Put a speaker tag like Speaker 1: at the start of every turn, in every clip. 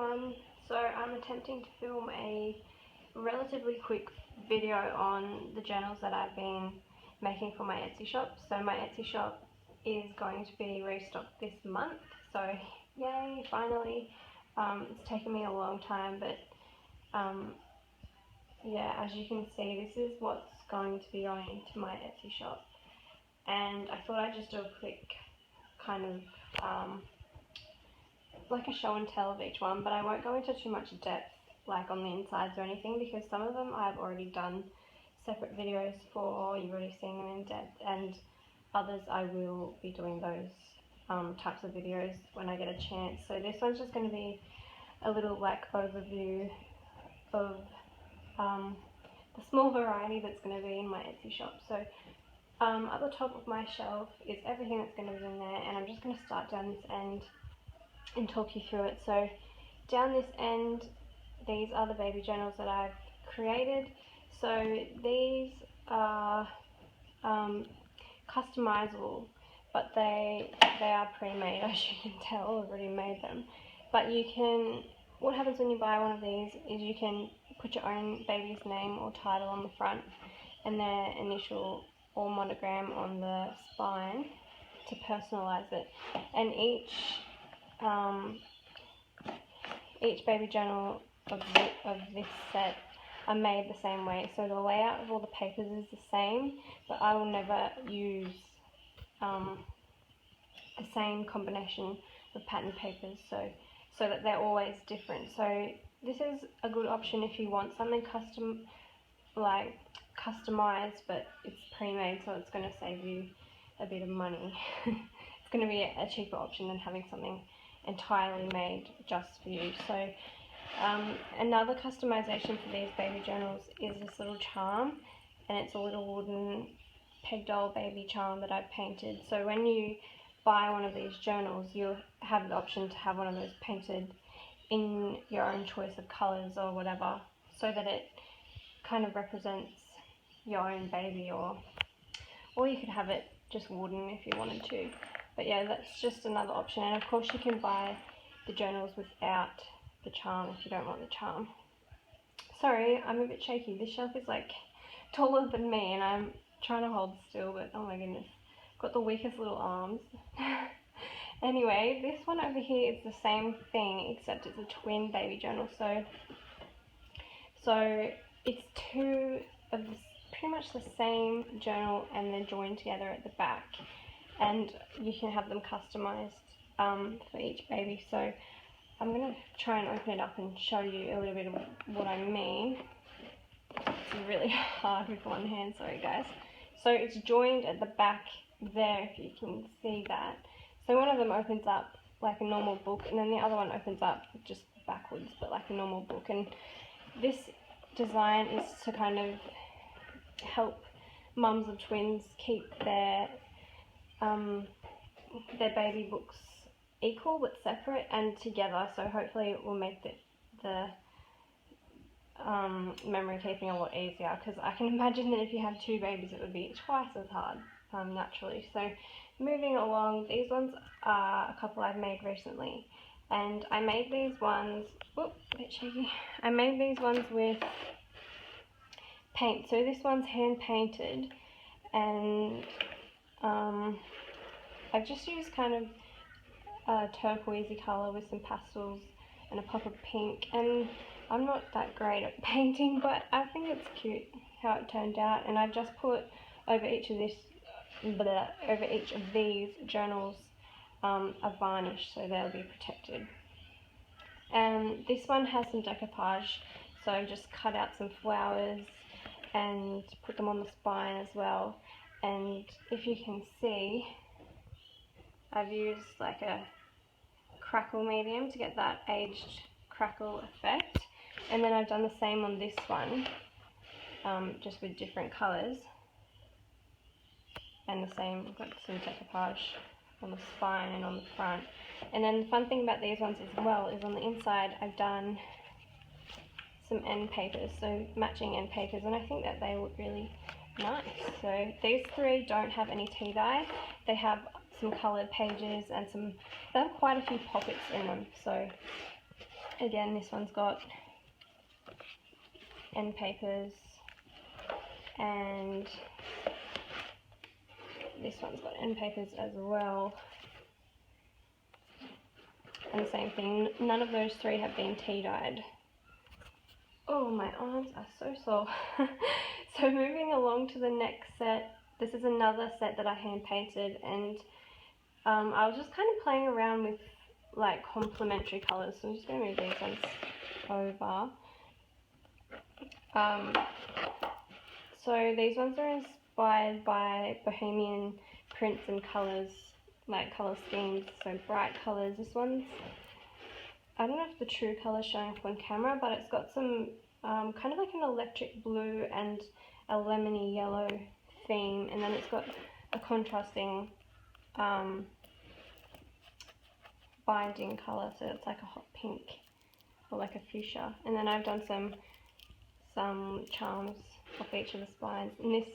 Speaker 1: everyone. So I'm attempting to film a relatively quick video on the journals that I've been making for my Etsy shop. So my Etsy shop is going to be restocked this month, so yay, finally. It's taken me a long time, but yeah, as you can see, this is what's going to be going into my Etsy shop. And I thought I'd just do a quick kind of like a show and tell of each one, but I won't go into too much depth like on the insides or anything, because some of them I've already done separate videos for, you've already seen them in depth, and others I will be doing those types of videos when I get a chance. So this one's just going to be a little like overview of the small variety that's going to be in my Etsy shop. So at the top of my shelf is everything that's going to be in there, and I'm just going to start down this end and talk you through it. So down this end, these are the baby journals that I've created. So these are customizable, but they are pre-made, as you can tell. I've already made them. But you can, what happens when you buy one of these is you can put your own baby's name or title on the front and their initial or monogram on the spine to personalize it. And each baby journal of this set are made the same way. So the layout of all the papers is the same, but I will never use the same combination of pattern papers, so that they're always different. So this is a good option if you want something customized, but it's pre-made, so it's going to save you a bit of money. It's going to be a cheaper option than having something entirely made just for you. So another customization for these baby journals is this little charm, and it's a little wooden peg doll baby charm that I've painted. So when you buy one of these journals, you'll have the option to have one of those painted in your own choice of colours or whatever, so that it kind of represents your own baby, or you could have it just wooden if you wanted to. But yeah, that's just another option. And of course you can buy the journals without the charm if you don't want the charm. Sorry, I'm a bit shaky. This shelf is like taller than me and I'm trying to hold still, but oh my goodness, got the weakest little arms. Anyway, this one over here is the same thing, except it's a twin baby journal. So it's two of this, pretty much the same journal, and they're joined together at the back, and you can have them customized for each baby. So I'm going to try and open it up and show you a little bit of what I mean. It's really hard with one hand, sorry guys. So it's joined at the back there, if you can see that. So one of them opens up like a normal book, and then the other one opens up just backwards, but like a normal book. And this design is to kind of help mums of twins keep their baby books equal but separate and together. So hopefully it will make the memory keeping a lot easier, because I can imagine that if you have two babies it would be twice as hard naturally. So moving along, these ones are a couple I've made recently, and I made these ones, whoop, a bit shaky. I made these ones with paint. So this one's hand painted, and I've just used kind of a turquoisey colour with some pastels and a pop of pink, and I'm not that great at painting, but I think it's cute how it turned out. And I've just put over each of these journals a varnish, so they'll be protected. And this one has some decoupage, so I've just cut out some flowers and put them on the spine as well. And if you can see, I've used like a crackle medium to get that aged crackle effect, and then I've done the same on this one, just with different colours, and the same, got some decoupage on the spine and on the front. And then the fun thing about these ones as well is on the inside I've done some end papers, so matching end papers, and I think that they look really nice. So these three don't have any tea dye, they have some coloured pages and they have quite a few pockets in them. So Again, this one's got end papers, and this one's got end papers as well. And same thing, none of those three have been tea dyed. Oh, my arms are so sore. So moving along to the next set, this is another set that I hand painted, and I was just kind of playing around with like complementary colours, so I'm just going to move these ones over. So these ones are inspired by bohemian prints and colours, like colour schemes, so bright colours. This one's, I don't know if the true colour is showing up on camera, but it's got some kind of like an electric blue and a lemony yellow theme, and then it's got a contrasting binding colour, so it's like a hot pink or like a fuchsia. And then I've done some charms off each of the spines, and this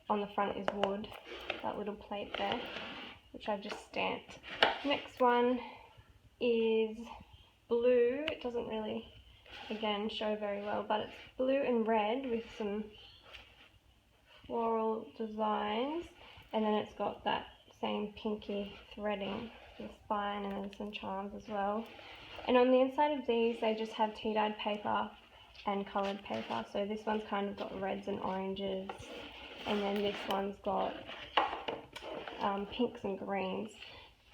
Speaker 1: on the front is wood, that little plate there, which I've just stamped. Next one is blue. It doesn't really, again, show very well, but it's blue and red with some floral designs, and then it's got that same pinky threading for the spine, and then some charms as well. And on the inside of these, they just have tea dyed paper and coloured paper. So this one's kind of got reds and oranges, and then this one's got pinks and greens.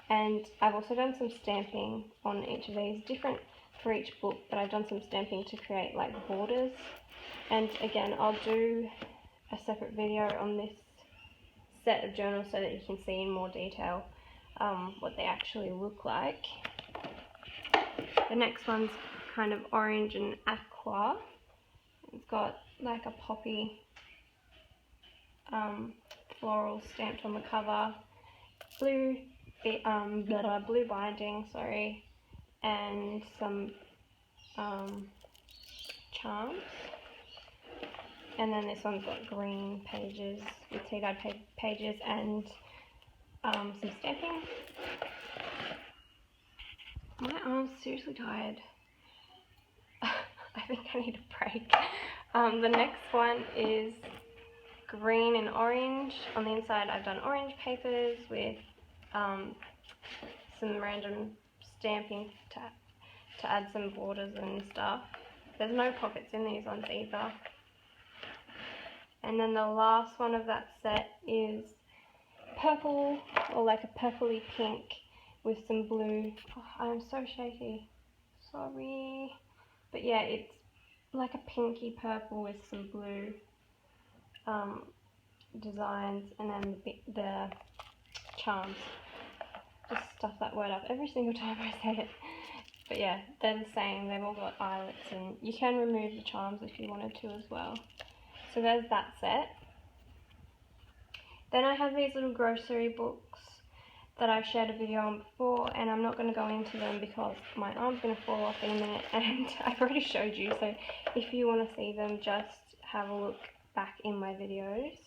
Speaker 1: And I've also done some stamping on each of these, different for each book, but I've done some stamping to create like borders. And again, I'll do a separate video on this set of journals so that you can see in more detail what they actually look like. The next one's kind of orange and aqua. It's got like a poppy floral stamped on the cover, blue blue binding, sorry, and some charms. And then this one's got green pages with tea dyed pages and some stamping. My arm's seriously tired. I think I need a break. The next one is green and orange. On the inside I've done orange papers with some random stamping to add some borders and stuff. There's no pockets in these ones either. And then the last one of that set is purple, or like a purpley pink with some blue. Oh, I'm so shaky, sorry. But yeah, it's like a pinky purple with some blue designs, and then the charms. Just stuff that word up every single time I say it. But yeah, they're the same. They've all got eyelets, and you can remove the charms if you wanted to as well. So there's that set. Then I have these little grocery books that I've shared a video on before, and I'm not going to go into them because my arm's going to fall off in a minute, and I've already showed you, so if you want to see them, just have a look back in my videos.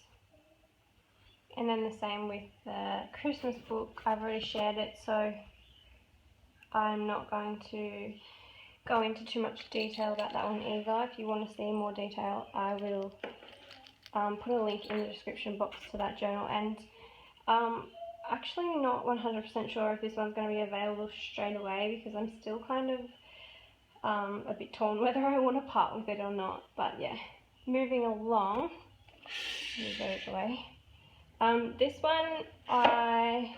Speaker 1: And then the same with the Christmas book, I've already shared it, so I'm not going to go into too much detail about that one either. If you want to see more detail, I will put a link in the description box to that journal. And actually not 100% sure if this one's going to be available straight away, because I'm still kind of a bit torn whether I want to part with it or not. But yeah, moving along, move those away. This one I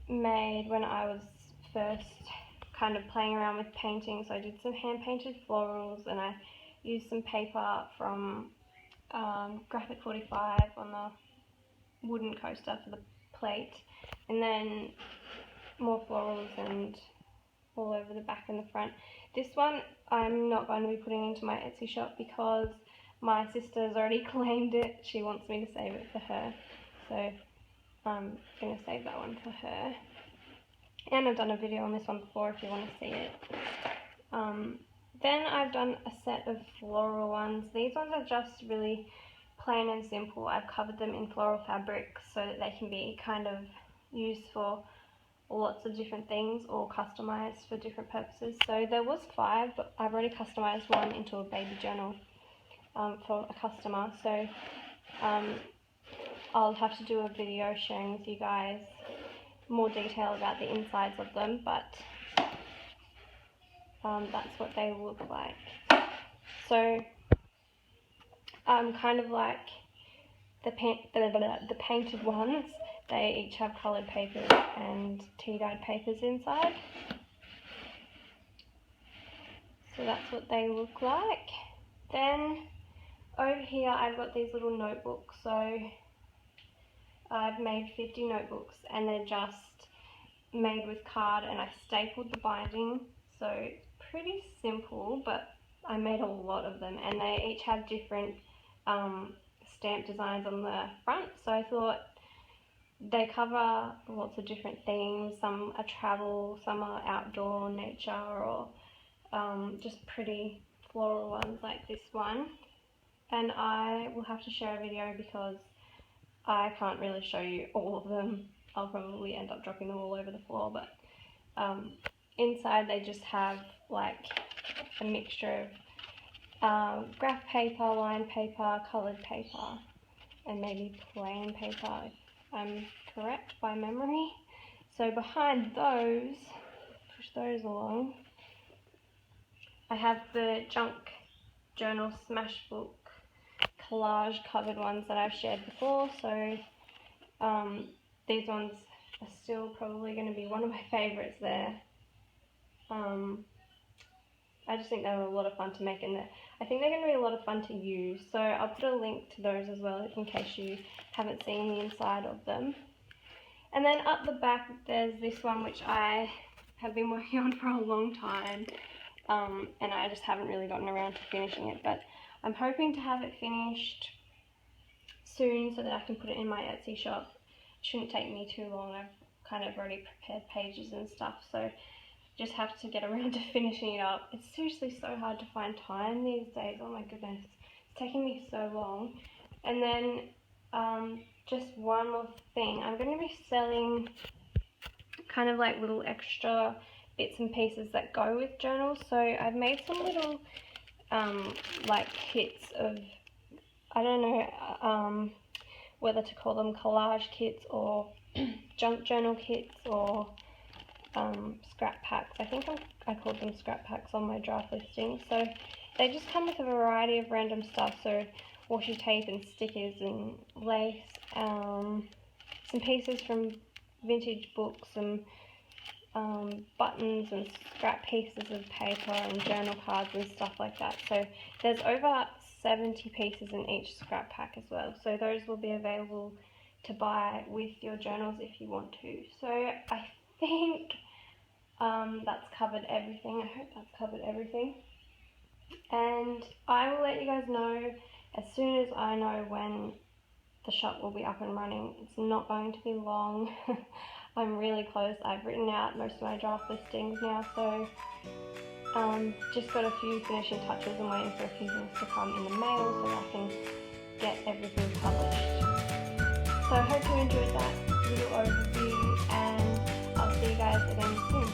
Speaker 1: made when I was first kind of playing around with painting. So I did some hand painted florals, and I used some paper from Graphic 45 on the wooden coaster for the plate, and then more florals and all over the back and the front. This one I'm not going to be putting into my Etsy shop because my sister's already claimed it. She wants me to save it for her, so I'm going to save that one for her. And I've done a video on this one before if you want to see it. Then I've done a set of floral ones. These ones are just really plain and simple. I've covered them in floral fabric so that they can be kind of used for lots of different things, all customized for different purposes. So there was 5, but I've already customized one into a baby journal for a customer. So I'll have to do a video sharing with you guys more detail about the insides of them, but that's what they look like. So kind of like the painted ones, they each have coloured papers and tea-dyed papers inside. So that's what they look like. Then over here I've got these little notebooks. So I've made 50 notebooks, and they're just made with card, and I stapled the binding. So pretty simple, but I made a lot of them, and they each have different stamp designs on the front. So I thought they cover lots of different themes. Some are travel, some are outdoor, nature, or just pretty floral ones like this one. And I will have to share a video because I can't really show you all of them. I'll probably end up dropping them all over the floor, but inside they just have like a mixture of graph paper, line paper, coloured paper, and maybe plain paper if I'm correct by memory. So behind those, push those along, I have the junk journal smashbook collage covered ones that I've shared before. So these ones are still probably going to be one of my favourites there. I just think they were a lot of fun to make, and I think they're going to be a lot of fun to use. So I'll put a link to those as well in case you haven't seen the inside of them. And then up the back there's this one which I have been working on for a long time, and I just haven't really gotten around to finishing it, but I'm hoping to have it finished soon so that I can put it in my Etsy shop. It shouldn't take me too long. I've kind of already prepared pages and stuff, so just have to get around to finishing it up. It's seriously so hard to find time these days. Oh my goodness, it's taking me so long. And then just one more thing, I'm going to be selling kind of like little extra bits and pieces that go with journals. So I've made some little like kits of, I don't know whether to call them collage kits or junk journal kits or scrap packs. I think I called them scrap packs on my draft listing. So they just come with a variety of random stuff, so washi tape and stickers and lace, some pieces from vintage books, and buttons and scrap pieces of paper and journal cards and stuff like that. So there's over 70 pieces in each scrap pack as well. So those will be available to buy with your journals if you want to. So I think that's covered everything. I hope that's covered everything. And I will let you guys know as soon as I know when the shop will be up and running. It's not going to be long. I'm really close. I've written out most of my draft listings now, so just got a few finishing touches and waiting for a few things to come in the mail so I can get everything published. So I hope you enjoyed that little overview, and I'll see you guys again soon.